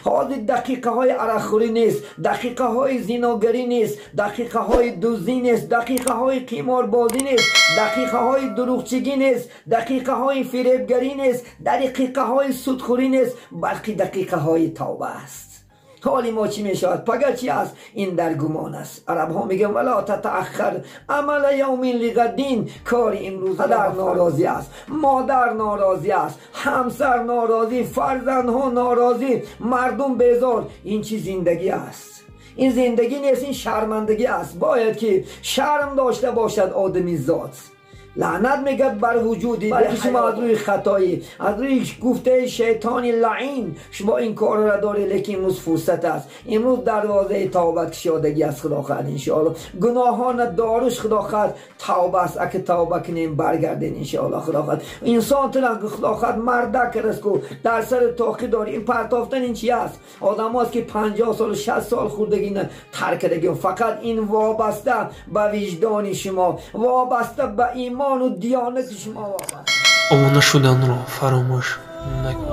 حاضر دقیقه های عرقخوری نیست، دقیقه های زیناگری نیست، دقیقه های دزدی نیست، دقیقه های قماربازی نیست، دقیقه های دروغچگی نیست، دقیقه های فریبگری نیست، دقیقه های سودخوری نیست، بلکه دقیقه های توبه است. حالی ما چی می شود؟ پگر چی است؟ این در گمان است. عرب ها میگن ولا تتأخر عمل یوم لغدین. کار امروز پدر ناراضی است، مادر ناراضی است، همسر ناراضی، فرزندها ناراضی، مردم بیزار. این چی زندگی است؟ این زندگی نیست، این شرمندگی است. باید که شرم داشته باشد آدمی ذات. لعنت میگد بر وجودی، بلکه شما از روی خطایی، از روی گفته شیطان لعین شما این کار را داری. لیکن امروز فرصت است، امروز دروازه توبه کشادگی است. خدا خواهد انشاءالله گناهان داروش خدا خواهد توبه است. اگه توبه کنیم برگردین انشاءالله خدا خواهد. انسان تلنگ خدا خواهد مردک رسکو در سر تاقی داری. این پرتافتن این چی است؟ آدم هاست که 50 سال 60 سال خوردگی ترک کردگی. فقط این وابسته به وجدان شما، وابسته به ایمان و دیانت شما وابسته. آمانه شدن را فراموش نکن.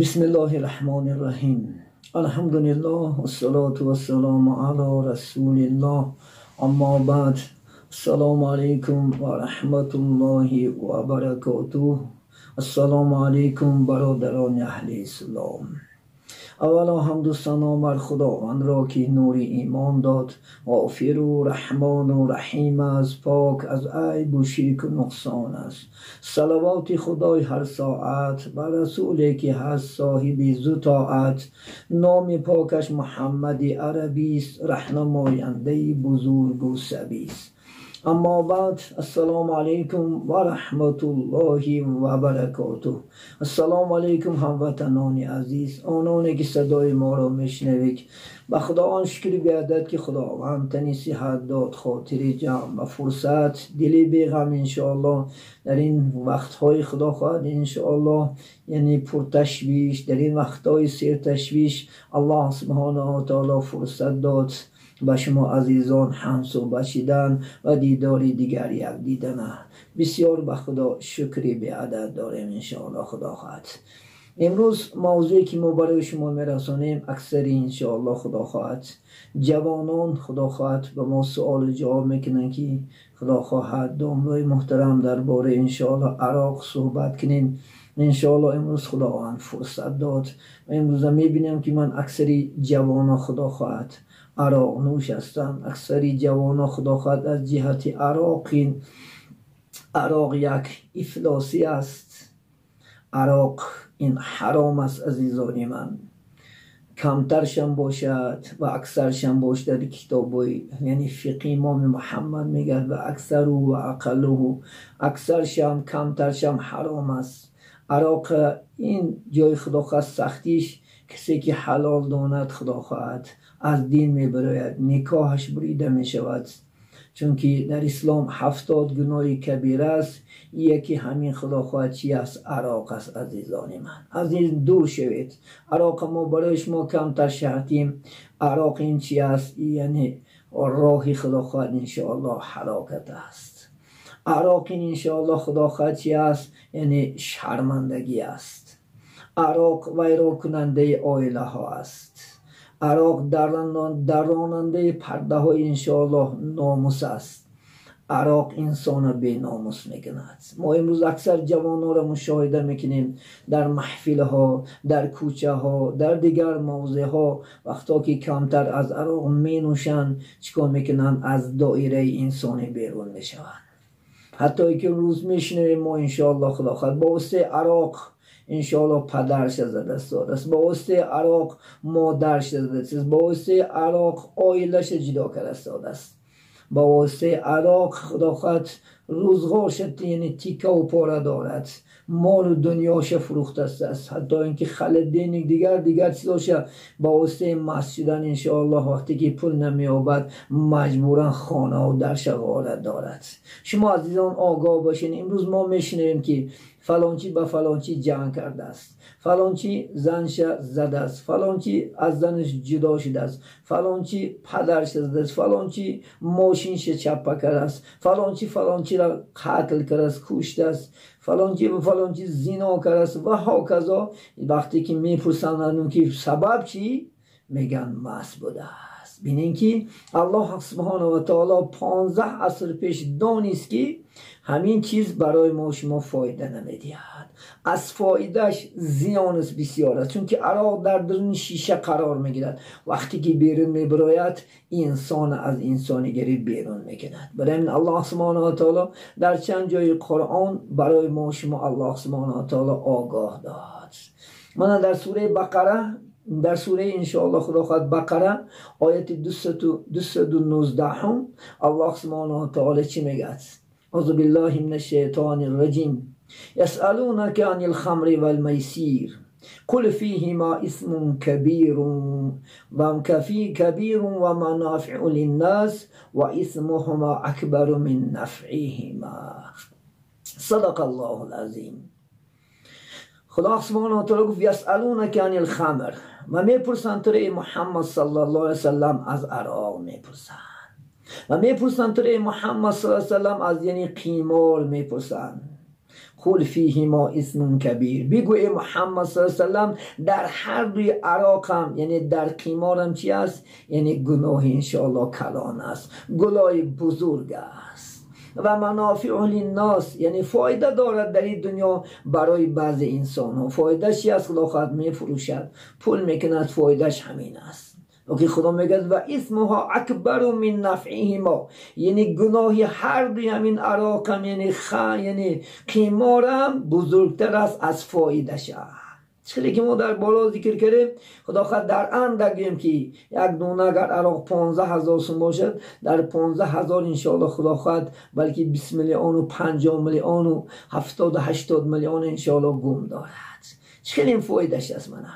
بسم الله الرحمن الرحیم. الحمد لله والصلاة والسلام علی رسول الله. اما بعد، السلام علیکم و رحمت الله و برکاته. السلام علیکم برادران اهل اسلام. اولا حمد و ثنا بر خداوند را که نور ایمان داد، غافر و رحمان و رحیم از پاک از عیب و شرک و نقصان است. صلوات خدای هر ساعت بر رسولی که هست صاحب ذوالطاعت. نام پاکش محمد عربی است، راهنماینده بزرگ و سبی است. اما بعد، السلام علیکم و رحمت الله و برکاته. السلام علیکم هموطنان عزیز، آنانی که صدای ما را میشنوید. به خداوند شکر بیادت که خداوند تنی صحت داد، خاطر جمع و فرصت، دلی بیغم انشاءالله در این وقتهای خدا خواهد انشاءالله، یعنی پرتشویش در این وقتهای سیر تشویش الله سبحانه و تعالی فرصت داد با شما عزیزان هم صحبت شدن و دیداری دیگر یک دیدن. بسیار به خدا شکری به عدد داریم انشاءالله خدا خواهد. امروز موضوعی که ما برای شما میرسانیم اکثری انشاءالله خدا خواهد جوانان خدا خواهد به ما سوال جواب میکنن که خدا خواهد دامنای محترم درباره انشاءالله عراق صحبت کنیم. انشاءالله امروز خداوند فرصت داد و امروز میبینم که من اکثری جوانان خدا خواهد عراق نوش هستند. اکثری جوانان خدا خواهد از جهت عراقین. عراق یک افلاسی است. عراق این حرام است عزیزان من. کمترشم باشد و اکثرشم باشد کتابای یعنی فقه امام محمد میگه و اکثر و اقله، اکثرشم کمترشم حرام است. عراق این جای خدا خواهد سختیش کسی که حلال داند خدا خواهد از دین میبراید، نکاحش بریده میشود. چون که در اسلام 70 گناه کبیره است. یکی همین خدا خواهد چی است؟ عراق است عزیزان من. از این دور شوید. عراق ما برایش ما کمتر شهدیم. عراق این چی است؟ یعنی راه خدا خواهد انشاءالله حلاکت است. عراق این انشاءالله خدا خواهد چی است؟ یعنی شرمندگی است. عراق ویران کننده عائله ها است. عراق دراننده پرده های انشاءالله ناموس است. عراق انسان بی ناموس میکند. ما امروز اکثر جوانان را مشاهده میکنیم در محفل ها، در کوچه ها، در دیگر موضع ها. وقتا که کمتر از عراق می نوشند چیکار میکنند؟ از دایره انسانی بیرون میشوند. حتی که روز میشنویم ما انشاءالله خدا خواهد با واسطه عراق انشاءالله پدرش از دست داده است، با واسطه عراق مادرش از دست است، با واسطه عراق آیلش جدا کرده است، با واسطه عراق خدا خواهد روزگار شد، یعنی تیکه و پاره دارد، مال و دنیاش فروخته است، حتی اینکه خلدین دیگر چیزاش با واسطه مست شدن انشاءالله وقتی که پول نمیابد مجبورا خانه و درش غارت دارد. شما عزیزان آگاه باشین. امروز ما میشنویم که فلانچی با فلانچی جنگ کرده است، فلانچی زنش زده است، فلانچی از زنش جدا شده است، فلانچی پدرش زده است، فلانچی ماشینش چپه کرده است، فلانچی را قتل کرده است، کشته است، فلانچی زنا کرده است و هاکذا. وقتی که میپرسن که سبب چی، میگن مست بوده است. ببینین که الله سبحانه و تعالی 15 عصر پیش دانست که همین چیز برای ما شما فایده نمیدهد، از فایدهش زیانش بسیار است، چون که عراق در درون شیشه قرار میگیرد، وقتی که بیرون میبراید انسان از انسانیگری بیرون میکند. برای این الله سبحانه و تعالی در چند جای قرآن برای ما شما الله سبحانه و تعالی آگاه داد. من در سوره بقره، در سوره انشاءالله خدا خواهد بقره آیت 219 الله سبحانه و تعالی چی میگه؟ اعوذ بالله من الشیطان الرجیم. یسألونک عن الخمر والمیسیر قل فیهما اسم کبیر و کبیر و منافع للناس و اسمهما اکبر من نفعهما. صدق الله العظیم. خدا سبحانه و تعالی گفت یسألونک عن الخمر، و میپرسند تو ای محمد صلی الله علیه وسلم از عراق میپرسند، و میپرسند تو ای محمد صلی الله علیه وسلم از یعنی قیمار میپرسند. قل فیهما اسم کبیر، بگو ای محمد صلی الله علیه وسلم در هر دوی عراق هم یعنی در قیمار هم چی است، یعنی گناه انشاءالله کلان است، گناه بزرگ است. و منافع للناس، یعنی فایده دارد در این دنیا برای بعض انسان ها. فایدهش چی است؟ خدا خواهد میفروشد، پول میکند، فایدهش همین است. اوکی، خدا میگه و اسمها اکبر من نفعهما، یعنی گناهی هر دوی همین عراق هم یعنی قیمارم بزرگتر است از فایدهش. چیزی که ما در بالا ذکر کردیم، خدا خواهد در اندگیم که یک دونه اگر عراق 15,000 سوم باشد، در 15,000 انشاءالله خدا خواهد بلکه 20 میلیون و 50 میلیون و 70 و 80 میلیون انشاءالله گم دارد. چیزی این فایدهش است منه.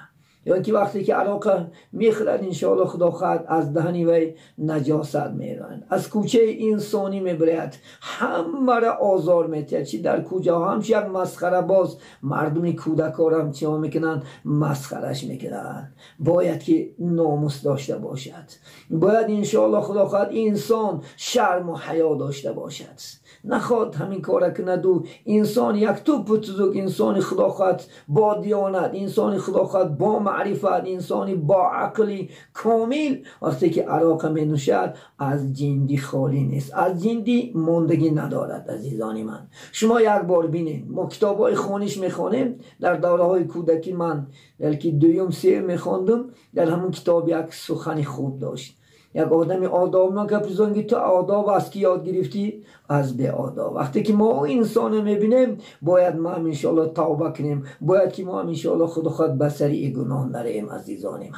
یعنی که وقتی که عراق میخرد انشاءالله خدا خواهد از دهنی وی نجاست میرند، از کوچه انسانی میبرد، همه را آزار میتید. چی در کجا همش یک مسخره، باز مردمی کودکار هم چی میکنن، مسخرش میکنن. باید که ناموس داشته باشد، باید انشاءالله خدا خواهد انسان شرم و حیا داشته باشد، نخواد همین کار کند. و انسان یک توپ بزرگ، انسان خدا خواهد با دیانت، انسان خدا خواهد با معرفت، انسانی با عقلی کامل وقتی که عراق می نوشد از جندی خالی نیست، از جندی ماندگی ندارد. عزیزان من، شما یک بار بینید، ما کتاب های خانش میخوانیم در دوره های کودکی، من بلکه دویم سیم میخواندم، در همون کتاب یک سخنی خوب داشت. یک آدمی آداب نکرد، تو آداب از کی یاد گرفتی؟ از به آداب. وقتی که ما انسان میبینیم باید ما هم انشاءالله توبه کنیم، باید که ما هم انشاءالله خدا خود بسری گناه نریم. عزیزان من،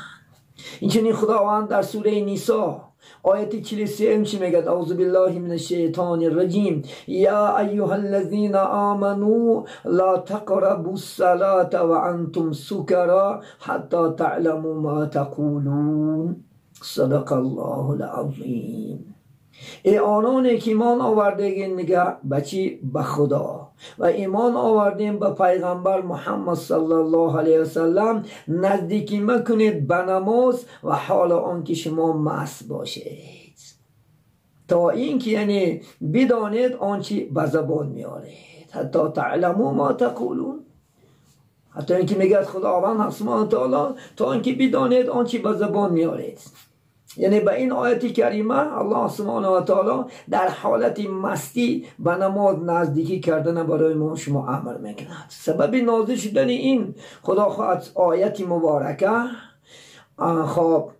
اینچنین خداوند در سوره نساء آیت 43 چی میگه؟ اعوذ بالله من الشیطان الرجیم. یا ایها الذین آمنوا لا تقربوا الصلاة وانتم سکرا حتی تعلموا ما تقولون. صدق الله العظیم. ای آنانی که ایمان آوردگین میگه بچی به خدا و ایمان آوردیم به پیغمبر محمد صلی الله علیه وسلم، نزدیکی مکنید به نماز و حال آن که شما مست باشید، تا اینکه یعنی بدانید آنچه به زبان میارید، حتی تعلموا ما تقولون. حتی اینکه میگه خداوند سبحانه تعالی تا اینکه بدانید آنچه به زبان میارید. یعنی به این آیت کریمه الله سبحانه و تعالی در حالت مستی به نماز نزدیکی کردن برای ما شما امر میکند. سبب نازل شدن این خدا خواهد آیت مبارکه، خب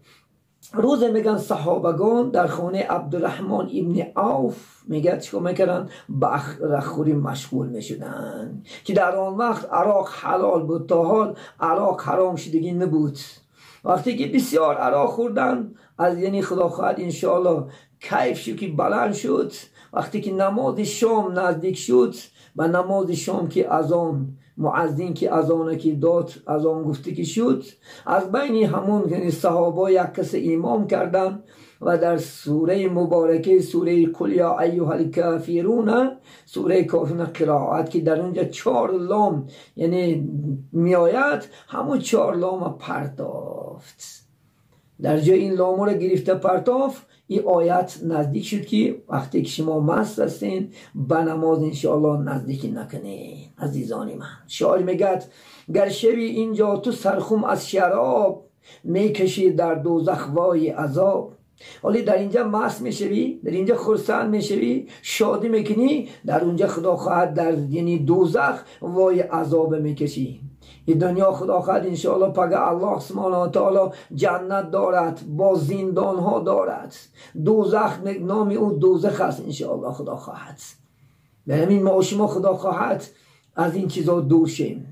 روز میگن صحابگان در خانه عبدالرحمن ابن عوف میگه چیکار میکردن؟ به رخوری مشغول میشدن که در آن وقت عراق حلال بود، تا حال عراق حرام شدگی نبود. وقتی که بسیار عراق خوردن از یعنی خدا خواهد انشاءالله کیف شد که بلند شد. وقتی که نماز شام نزدیک شد، و نماز شام که اذان مؤذن که اذان که داد اذان گفته که شد، از بین همون یعنی صحابه یک کس امام کردن و در سوره مبارکه سوره قل یا ایها الکافرون، سوره کافرون قرائت که در اونجا 4 لام یعنی میآید، همون 4 لام پرتافت. در جای این لام رو گرفته پرتافت. این آیت نزدیک شد که وقتی که شما مست هستین به نماز انشاءالله نزدیکی نکنین. عزیزان من، شاعر میگد گر شوی اینجا تو سرخوم از شراب، میکشی در دوزخ وای عذاب. ولی در اینجا مست میشوی، در اینجا خرسند میشوی، شادی میکنی، در اونجا خدا خواهد در یعنی دوزخ وای عذاب میکشی. این دنیا خدا خواهد انشاءالله پگه الله سبحانه و تعالی جنت دارد، با زندان ها دارد. دوزخ نام او دوزخ است انشاءالله خدا خواهد. به همین ما و شما خدا خواهد از این چیزا دور شیم.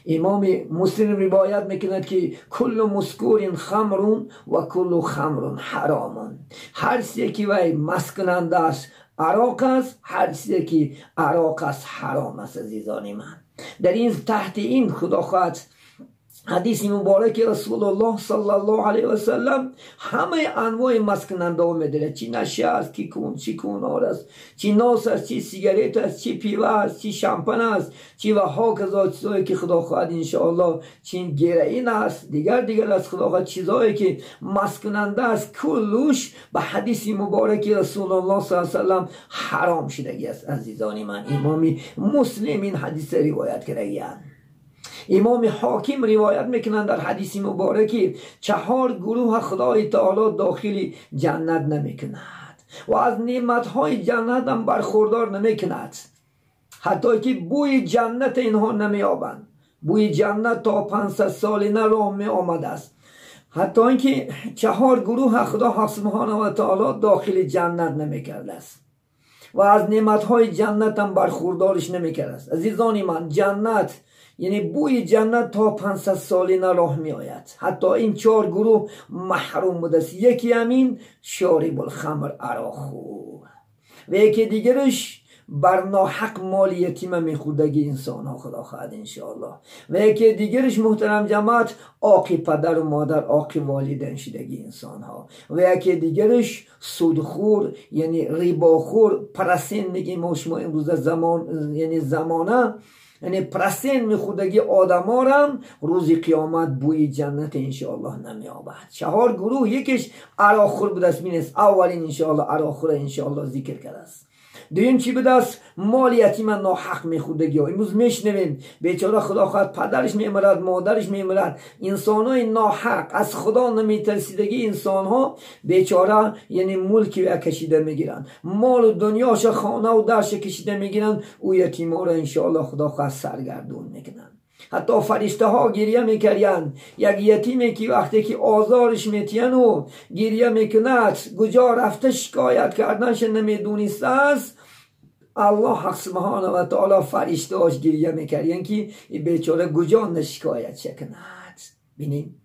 امام مسلم روایت میکند که کل مسکور خمرون و کل خمرون حرامون. هر چیزی که وی مست کننده است عراق است، هر چیزی که عراق است حرام است. عزیزان من، در این تحت این خدا خواهد حدیث مبارک رسول الله صلی الله علیه و سلم همه انواع مسکننده ها میداره. چی نشه است، چی کونار است، چی ناس است، چی سیگاریت است، چی پیوه است، چی شامپان است، چی و ها کذا چیزایی که خدا خواهد انشاءالله چی گرین است، دیگر از خدا خواهد چیزایی که مسکننده است کلش به حدیث مبارک رسول الله صلی الله علیه و سلم حرام شدگی است. عزیزان من، امام مسلم این حدیث روایت کرده. امام حاکم روایت میکنند در حدیث مبارکی 4 گروه خدای تعالی داخل جنت نمیکند و از نعمتهای جنت هم برخوردار نمیکند، حتی که بوی جنت اینها نمیابند. بوی جنت تا 500 سال نه راه می آمده است. حتی اینکه 4 گروه خدا سبحانه و تعالی داخل جنت نمیکرده است و از نعمتهای جنت هم برخوردارش نمیکرده است. عزیزان من، جنت یعنی بوی جنت تا 500 سالی نه راه می آید. حتی این 4 گروه محروم بوده است. یکی همین شارب الخمر عراقخور و یکی دیگرش بر ناحق مال یتیم میخوردگی انسان ها خدا خواهد انشاءالله و یکی دیگرش محترم جماعت عاق پدر و مادر، عاق والدین شدگی انسان ها و یکی دیگرش سودخور یعنی ریباخور، پرسین میگیم ما شما امروز زمان یعنی زمانه یعنی پرسین میخوردگی آدم ها هم روز قیامت بوی جنت انشاءالله نمیابد. 4 گروه، یکیش عراقخور بوده است. مینست اولین انشاءالله عراقخور انشاءالله ذکر کرده است. دویم چی بوده است؟ مال یتیم ناحق میخوردگی ها. امروز میشنویم بیچاره خدا خواهد پدرش میمرد، مادرش میمرد، انسان های ناحق از خدا نمیترسیدگی انسان ها بیچاره یعنی ملکی و کشیده میگیرن، مال و دنیاش خانه و درش کشیده میگیرن، او یتیم ها را انشاءالله خدا خواهد سرگردون میکنن. حتی فرشته ها گریه میکرین. یک یتیمی که وقتی که آزارش میتین و گریه میکند، کجا رفته شکایت کردنش نمیدونسته است، الله حق سبحانه و تعالی فرشته هاش گریه میکرین که این بیچاره کجا نشکایت شکند. بینیم.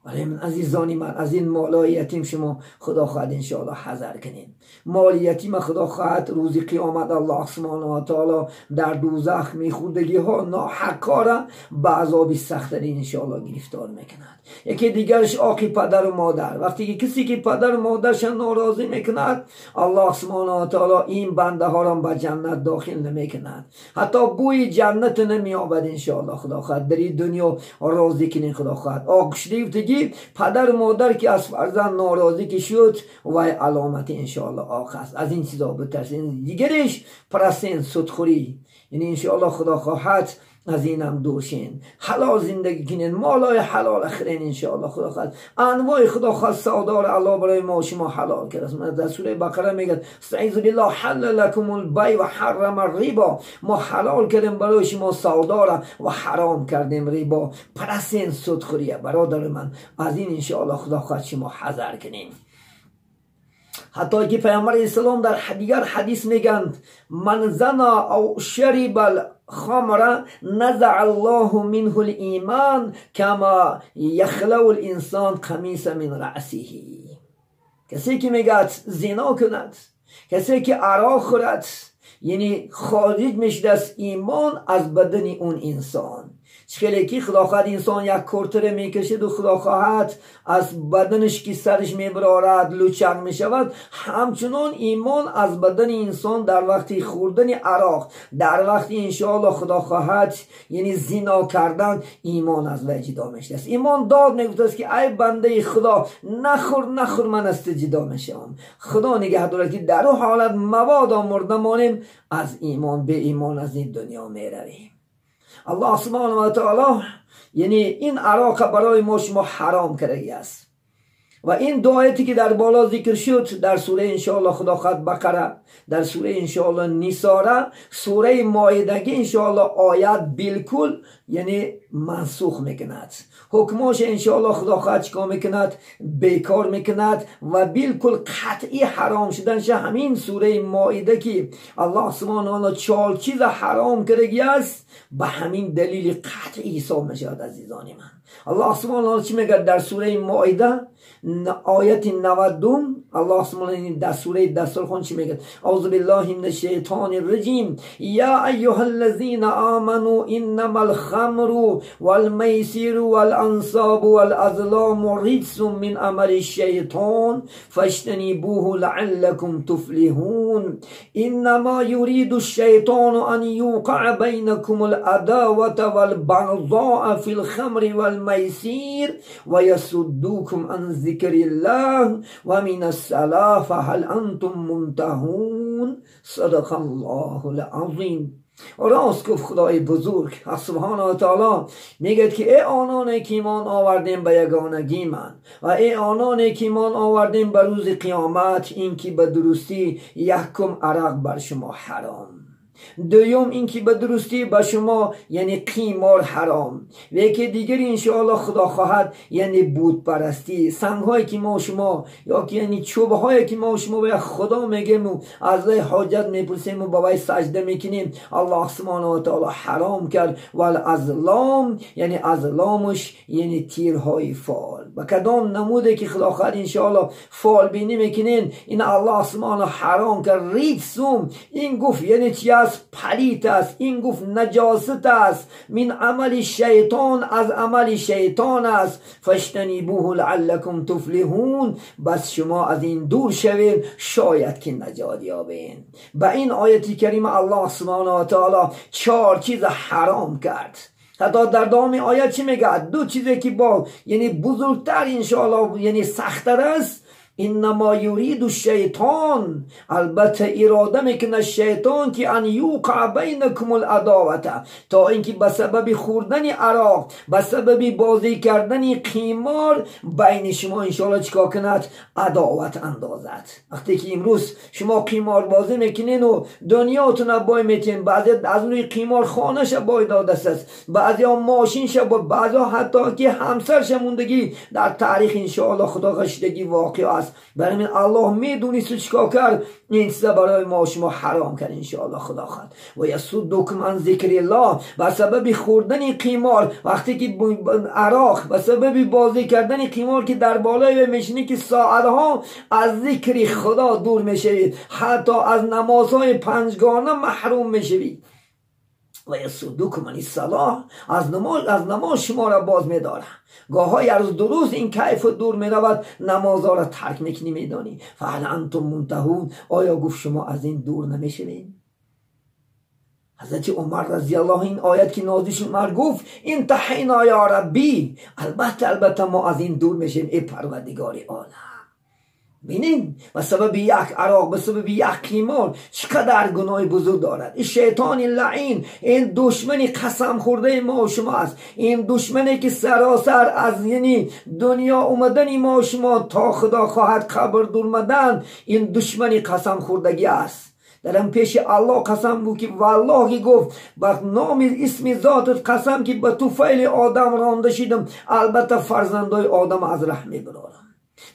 ولی من عزیزانی من، از این مالای یتیم شما خدا خواهد انشاءالله حذر کنین. مال یتیم خدا خواهد روز قیامت الله سبحانه و تعالی در دوزخ میخوردگی ها ناحقا را به عذاب سخت‌ترین انشاءالله گرفتار میکند. یکی دیگرش عاق پدر و مادر. وقتی که کسی که پدر و مادرش ناراضی میکند، الله سبحانه و تعالی این بنده ها را به جنت داخل نمیکند، حتی بوی جنت نمیابد انشاءالله خدا خواهد. در این دنیا راضی کنین خدا خواهد. آقشدیفتگی پدر و مادر که از فرزند ناراضی که شد و علامت انشاءالله آخ است. از این چیزا بترسین. دیگرش پرستین، سودخوری، یعنی انشاءالله خدا خواهد از این هم دورشین. حلال زندگی کنین، مالای حلال اخرین انشاءالله خدا خواهد. انواع خدا خواهد سودار الله برای ما شما حلال کرد. در سوره بقره میگه استعیذ بالله حل لكم البیع و حرم الربا. ما حلال کردیم برای شما سودار و حرام کردیم ربا. پرستین، سودخوریه. برادر من، از این انشاءالله خدا خواهد شما حذر کنین. حتی که پیامبر اسلام در دیگر حدیث میگند من زنا او شرب الخمر نزع الله منه الایمان کما یخلع الانسان قمیص من رأسه. کسی که میگه زنا کند، کسی که عراق خورد، یعنی خارج میشه از ایمان از بدن اون انسان. چخیلی که خدا خواهد انسان یک کرتره میکشد و خدا خواهد از بدنش که سرش میبرارد لوچک میشود، همچنان ایمان از بدن انسان در وقتی خوردن عراق، در وقتی انشاءالله خدا خواهد یعنی زنا کردن، ایمان از وی جدا میشه است. ایمان داد میگوید است که ای بنده خدا نخور من از جدا میشم. خدا نگه دارد که در اون حالت مبادا مرده مانیم از ایمان به ایمان از این دنیا میرویم. الله سبحانه و تعالی یعنی این عراق برای ما شما حرام کرده است و این دو آیتی که در بالا ذکر شد در سوره انشاءالله خدا خواهد بقره، در سوره انشاءالله نساء، سوره مائده انشاءالله آیت بالکل یعنی منسوخ میکند، حکماش انشاءالله خدا خواهد چکا میکند بیکار میکند و بالکل قطعی حرام شدنش همین سوره مائده که الله سبحانه و تعالی 4 چیز حرام کرده است به همین دلیل قطعی حساب میشود. عزیزان من الله سبحانه و تعالی چی میگه در سوره مائده آیت 92؟ الله سبحانه در سوره دسترخوان چی میگه؟ اعوذ بالله من الشیطان الرجیم یا ایها الذین آمنوا انما الخمر والمیسر والانصاب والازلام رجس من عمل الشیطان فاجتنبوه لعلكم تفلحون انما يريد الشیطان ان يوقع بينكم العداوة والبغضاء في الخمر والمیسر ويصدوكم عن ذکر الله و من الصلاة فهل انتم منتهون. صدق الله العظیم. راست گفت خدای بزرگ سبحانه و تعالی میگه که ای آنانی که ایمان آوردیم به یگانگی من و ای آنانی که ایمان آوردیم به روز قیامت، این که به درستی یکم عرق بر شما حرام، دوم این که به درستی به شما یعنی قیمار حرام، و یکی دیگر انشاءالله خدا خواهد یعنی بود پرستی، سنگ هایی که ما شما یا که یعنی چوب هایی که ما شما به خدا میگیم و از وی حاجت میپرسیم و با وی سجده میکنیم، الله سبحانه و تعالی حرام کرد. و الازلام یعنی ازلامش یعنی تیرهای فال، و کدام نموده که خدا خواهد انشاءالله فال بینی میکنین این الله سبحانه حرام کرد. ریتسوم این گفت یعنی چی است؟ پلیت است، این گفت نجاست است، من عمل شیطان از عمل شیطان است، فاجتنبوه لعلكم تفلحون، بس شما از این دور شوین شاید که نجات یابین. با این آیتی کریمه الله سبحانه و تعالی 4 چیز حرام کرد. حتی در دام آیت چی میگه؟ 2 چیزی که با یعنی بزرگتر انشاءالله یعنی سخت‌تر است. انما یرید الشیطان، البته اراده میکنه شیطان که ان یوقع بینکم العداوه، تا اینکه به سبب خوردن عراق، به سبب بازی کردن قیمار بین شما انشاءالله چیکار کند؟ عداوت اندازد. وقتی که امروز شما قیمار بازی میکنین و دنیاتون بای میتین، بعضی از روی قیمار خانهش بای داده است، بعضی ها ماشینش با، بعضی ها حتی که همسرش موندگی در تاریخ انشاءالله خدا غشتگی واقع است. برای من الله میدونی چیکار کرد؟ این چیزا برای ما شما حرام کرد انشاءالله خدا خواهد. و یصدوکم عن ذکر الله، به سبب خوردن قیمار، وقتی که عراق به سبب بازی کردن قیمار که در بالای میشینی که ساعتها از ذکر خدا دور میشوید، حتی از نمازهای 5گانه محروم میشوید. و یصدوکم عن الصلاة، از نماز شما را باز می‌دارد. گاه‌های روز 2 روز این کیف دور می‌رود، نمازها را ترک می‌کنی می‌دانی. فهل انتم منتهون، آیا گفت شما از این دور نمی‌شوید؟ حضرت عمر رضی الله این آیت که نازل شد عمر گفت انتهینا یا ربی، البته ما از این دور میشیم ای پروردگار عالم. ببینین به سبب یک عراق، به سبب یک قیمار چقدر گناه بزرگ دارد. این شیطان لعین، این دشمنی قسم خورده ما و شما است، این دشمنی که سراسر از یعنی دنیا اومدن ما و شما تا خدا خواهد قبر دور مدن، این دشمنی قسم خوردگی است. درم پیش الله قسم بود که والله گفت با نام اسم ذات قسم که به طفیل آدم رانده شدم، البته فرزندای آدم از رحم برارم.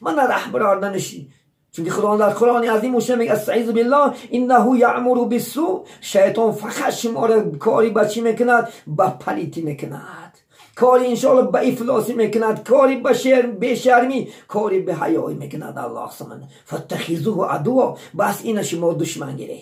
من رحم برار نشی، چون خدا در قرآن عظیم میگه استعیذ بالله انه یأمر بالسوء، شیطان فقط شما را کاری بچی میکند، با پلیتی میکند. کاری انشاءالله به افلاسی میکند، کاری به شرمی، کاری به حیایی میکند. الله سبحانه فتخذوه عدوا، بس این شما دشمن گیره.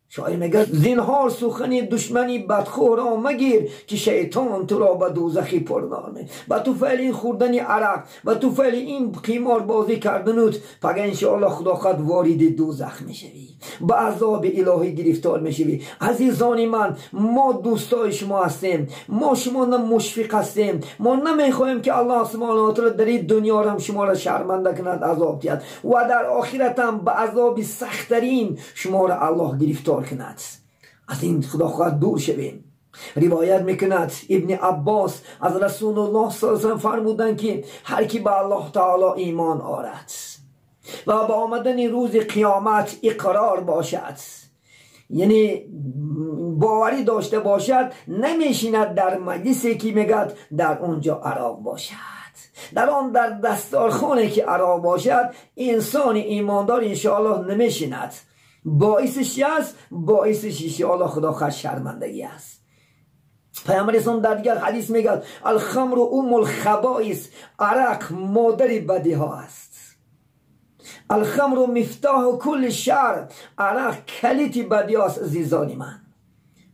شاعر میگه زینهار سخنی دشمنی بدخور را مگیر که شیطان تو را به دوزخی پرنار می. با تو فعل این خوردن عرق، با تو فعل این قمار بازی کردنت، پگه انشاءالله خدا خود وارد دوزخ میشوی، با عذاب الهی گرفتار میشوی. عزیزان من، ما دوستای شما هستیم، ما شما مشفق هستیم، ما نمیخوایم که الله سبحانه و تعالی در این دنیا هم شما را شرمنده کند، عذاب دهد، و در آخرت هم به عذاب سخت‌ترین شما را الله گرفتار کند. از این خدا خواهد دور شویم. روایت میکند ابن عباس از رسول الله صلی الله علیه و سلم فرمودند که هر کی به الله تعالی ایمان آورد و به آمدن روز قیامت اقرار باشد، یعنی باوری داشته باشد، نمیشیند در مجلسی که میگد در اونجا عراق باشد، در آن در دستارخانه که عراق باشد، انسان ایماندار انشاءالله نمیشیند. باعثش است، باعثش انشاءالله خدا خود شرمندگی است. پیامبر اسلام در دیگر حدیث میگه الخمر ام الخبائث، عرق مادر بدی ها است. الخمر مفتاح کل شر، عرق کلید بدی هاست. عزیزان من،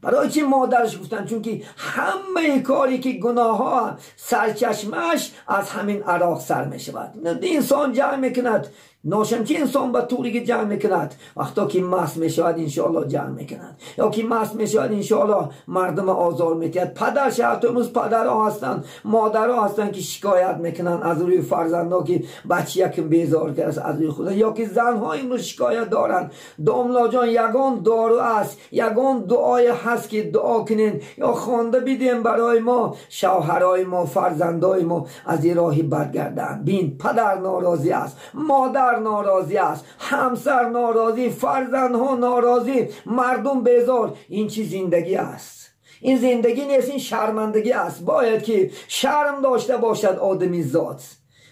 برای چی مادرش گفتن؟ چون که همه کاری که گناه ها سرچشمش از همین عراق سر می شود. انسان جمع میکند، ناشمچی انسان به طوری که جمع میکند، وقتا که مست میشود انشاءالله جمع میکند، یا که مست میشود انشاءالله مردم آزار میتید. پدر شهر امروز پدر ها هستند، مادر ها هستند که شکایت میکنن از روی فرزنده که بچه یکم بیزار کرد از روی خدا، یا که زن ها امروز شکایت دارند. داملا جان، یگان دارو است، یگان دعای هست که دعا کنین یا خوانده بیدیم برای ما شوهرای ما، فرزندای ما از این راهی برگردن. بین پدر ناراضی است، مادر ناراضی است، همسر ناراضی، فرزندها ناراضی، مردم بیزار. این چی زندگی است؟ این زندگی نیست، این شرمندگی است. باید که شرم داشته باشد آدمی ذات.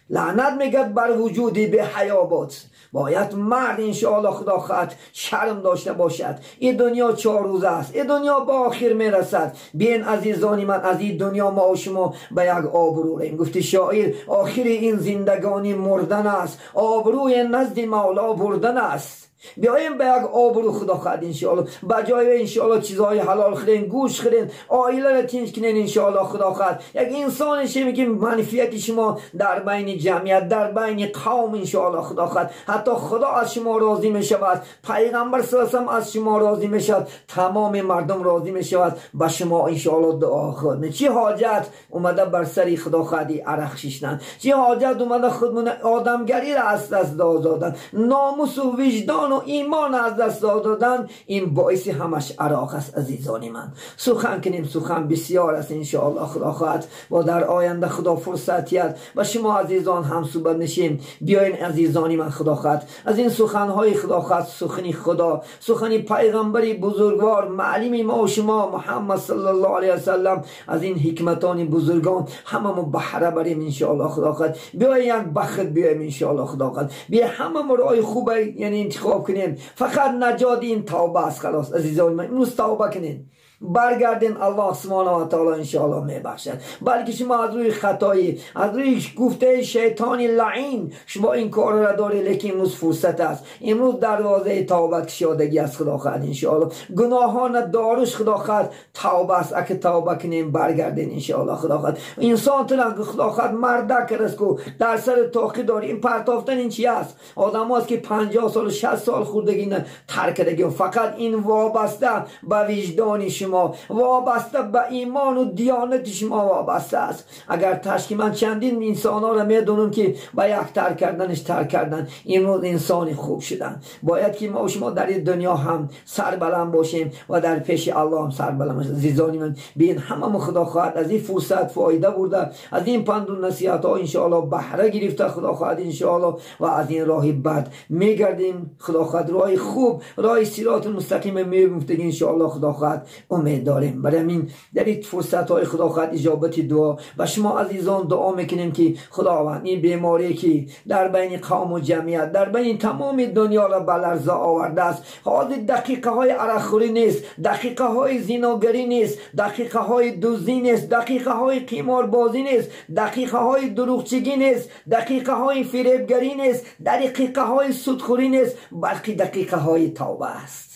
لعنت میگد بر وجودی به حیابات. باید مرد انشاءالله خدا خواهد شرم داشته باشد. این دنیا 4 روز است، این دنیا با آخر میرسد. بین عزیزانی من، از این دنیا ما و شما به یک آبرو ریم. گفتی شاعر آخر این زندگانی مردن است، آبروی نزد مولا بردن است. بیاییم به یک آبرو خدا خواهد انشاءالله، بجای انشاءالله چیزهای حلال خورین، گوش خورین، عائله را تنج کنین انشاءالله خدا خواهد. یک انسان شمی که منفیت شما در بین جمعیت، در بین قوم انشاءالله خدا خواهد، حتی خدا از شما راضی می شود، پیغمبر صلی الله علیه و آله از شما راضی می شود، تمام مردم راضی می شود، به شما انشاءالله دعا خواهد. چی حاجت اومده بر سری خدا خواهدی عرق شیشتن؟ چی حاجت اومده خودمون آدمگری را از دست دادن، ناموس و وجدان و ایمان از دست دادن؟ این باعث همش عراق است. عزیزان من، سخن کنیم، سخن بسیار است انشاءالله خدا خواهد، و در آینده خدا فرصتیت و شما عزیزان هم صحبت نشیم. بیاین عزیزانی من خدا خواهد از این سخنهای خدا خواهد، سخنی خدا، سخنی پیغمبری بزرگوار معلم ما و شما محمد صلی الله علیه و سلم، از این حکمتان بزرگان همه ما بهره بریم انشاءالله خدا خواهد. بیاین یک بخت بیایم انشاءالله خدا خواهد، بیا همه ما راه خوبه یعنی انتخاب کنیم. فقط نجات این توبه است. خلاص عزیزان من، امروز توبه کنین، برگردین، الله سبحانه و تعالی انشاءالله میبخشد. بلکه شما از روی خطایی، از روی گفته شیطانی لعین شما این کار را داری، لیکن امروز فرصت است، امروز دروازه توبه کشادگی است خدا خواهد انشاءالله. گناهان داروش خدا خواهد توبه است. اگه توبه کنیم برگردین انشاءالله خدا خواهد. انسان تنها خدا خواهد مرده کرد کو در سر تاقی داری. این پرتافتن این چی است؟ آدم هست که 50 سال 60 سال خوردگی نه ترک کردگی. فقط این وابسته به وجدان شما، وابسته به ایمان و دیانت شما وابسته است. اگر تشکی من چندین انسان ها را میدونم که با یک ترک کردنش ترک کردن امروز انسان خوب شدن. باید که ما و شما در این دنیا هم سربلند باشیم و در پیش الله هم سربلند باشیم. عزیزانی من، بین همه خدا خواهد از این فرصت فایده برده، از این پند و نصیحت ها انشاءالله بهره گرفته خدا خواهد انشاءالله، و از این راه بد میگردیم خدا خواهد راه خوب، راه صراط مستقیم میگفتگی انشاءالله خدا خواهد. امید داریم. برای همین در این فرصت های خداوند اجابت دعا و شما عزیزان دعا میکنیم که خداوند این بیماری که در بین قوم و جمعیت در بین تمام دنیا را به لرزه آورده است، حاضر دقیقه های عرقخوری نیست، دقیقه های زیناگری نیست، دقیقه های دزدی نیست، دقیقه های قماربازی نیست، دقیقه های دروغچگی نیست، دقیقه های فریبگری نیست، دقیقه های سودخوری نیست، بلکه دقیقه های توبه است.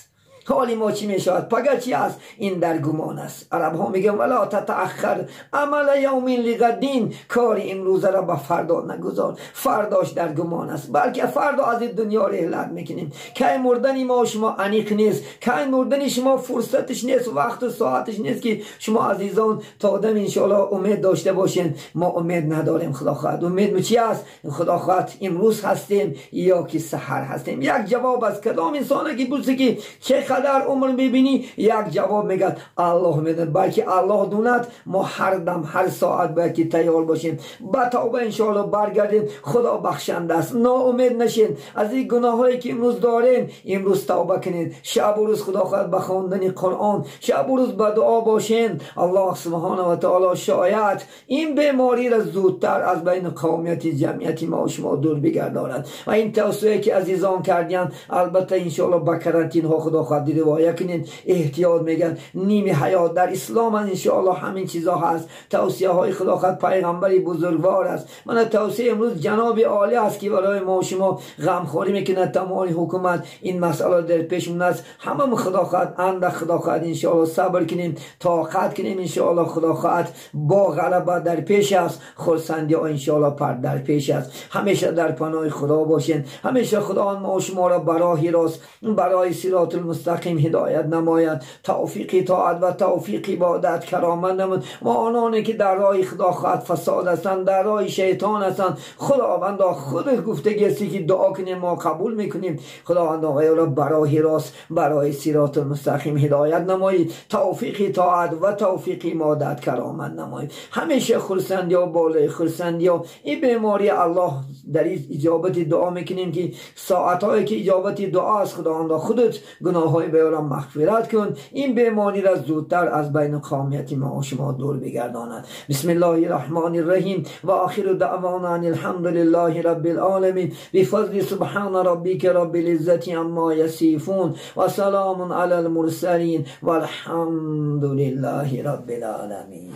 حالی ما چی می شود؟ پگه چی است؟ این در گمان است. عرب ها میگن ولا تتأخر عمل یوم لغدین، کار امروز را به فردا نگذار، فرداش در گمان است. بلکه فردا از این دنیا رحلت میکنیم. که مردن ما شما انیق نیست، که مردن شما فرصتش نیست، وقت و ساعتش نیست که شما عزیزان تا آدم انشاءالله امید داشته باشین. ما امید نداریم. خداخواد امید چی است؟ خداخواد امروز هستیم یا که سحر هستیم. یک جواب از کدام انسانه که بوده که چه قدر عمر میبینی، یک جواب میگه الله میدونه. بلکه الله دوند ما هر دم هر ساعت باید که تیار باشیم. با توبه انشاءالله برگردیم. خدا بخشنده است. ناامید نشین از این گناه هایی که امروز داریم. امروز توبه کنین. شب و روز خدا خواهد به خواندن قرآن، شب و روز به دعا باشین. الله سبحانه و تعالی شاید این بیماری را زودتر از بین قومیت جمعیت ما و شما دور بگرداند. و این توصیه که عزیزان کردین البته انشاءالله با کرانتین ها خدا خواهد روایت کنین. احتیاط میگن نیم حیات در اسلام انشاءالله همین چیزا هست. توصیه های خداوند پیغمبری بزرگوار است. من توصیه امروز جناب عالی است که برای ما و شما غمخواری میکنه. تمام حکومت این مسئله در پیش من است. همه خداوند اند خداوند انشاءالله صبر کنیم، طاقت کنیم. انشاءالله خداوند با غلبه در پیش است. خرسندی انشاءالله پر در پیش است. همیشه در پناه خدا باشین. همیشه خدا ما و شما را برای راست، برای صراط المستقیم هدایت نماید. توفیق اطاعت و توفیق عبادت کرامت نماید. ما آنانی که در راه خدا خواهد فساد هستند، در راه شیطان هستند، خداوندا خود گفته است که دعا کنیم ما قبول میکنیم. خداوندا غیر برای راست، برای صراط المستقیم هدایت نمایید. توفیق اطاعت و توفیق عبادت کرامت نمایید. همیشه خرسندی و بالای خرسندی و این بیماری الله در این اجابت دعا میکنیم که ساعتهایی که اجابت دعا است خداوندا خودت گناههای بیارم مغفرت کن. این بیماری را زودتر از بین قومیت ما و شما دور بگرداند. بسم الله الرحمن الرحیم و آخر دعوانا الحمد لله رب العالمین بفضل سبحان ربک رب العزت عما یصفون و سلام علی المرسلین و الحمد لله رب العالمین.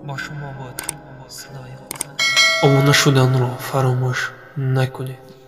با شما باید صدای آمانه شدن را فراموش نکنید.